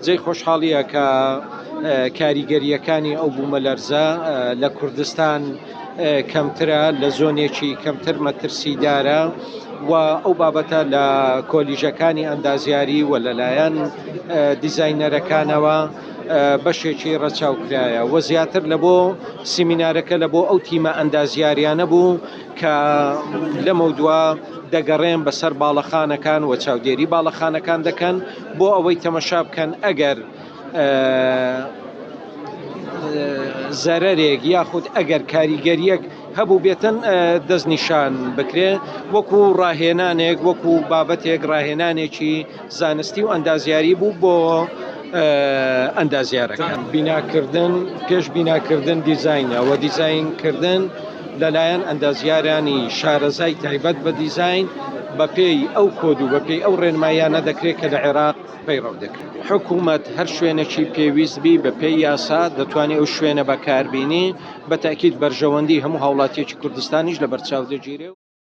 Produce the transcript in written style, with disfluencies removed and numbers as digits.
جێی خۆشحاڵیە کە کاریگەریەکانی ئەو بوومەلەرزە لە کوردستان کەمترە، لە زۆنێکی کەمتر مەترسیدارە و ئەو بابەتە لە کۆلیژەکانی ئەندازیاری و لەلایەن دیزاینەرەکانەوە بەشێکی ڕەچاوکرایە و زیاتر لە بۆ سیمینارەکە لە بۆ ئەو تیمە ئەندازیاریانە بوو کە لەمە دووە دەگەڕێن بەسەر باڵەخانەکان و چاودێری باڵەخانەکان دەکەن بۆ ئەوەی تەمەشا بکەن ئەگەر زەرەرێک یاخود ئەگەر کاریگەریەک هەبوو بێتن دەستنیشان بکرێ وەکو ڕاهێنانێک وەکو بابەتێک ڕاهێنانێکی زانستی و ئەندازیاری بوو بۆ ئەندازیارەکان. بیناکردن پێش بیناکردن دیزاینە و دیزاینکردن لەلایەن ئەندازیارانی شارەزای تایبەت بە دیزاین بە پێی ئەو کۆد و بە پێی ئەو ڕێنمایانە دەکرێت کە لە عێراق پەیڕەو دەکرێت. حکوومەت هەر شوێنێکی پێویست بی بە پێی یاسا دەتوانێت ئەو شوێنە بەکاربینی بە تاکید بەرژەوەندی هەموو هاوڵاتیەکی کوردستانیش لە بەرچاو دەگیرێت.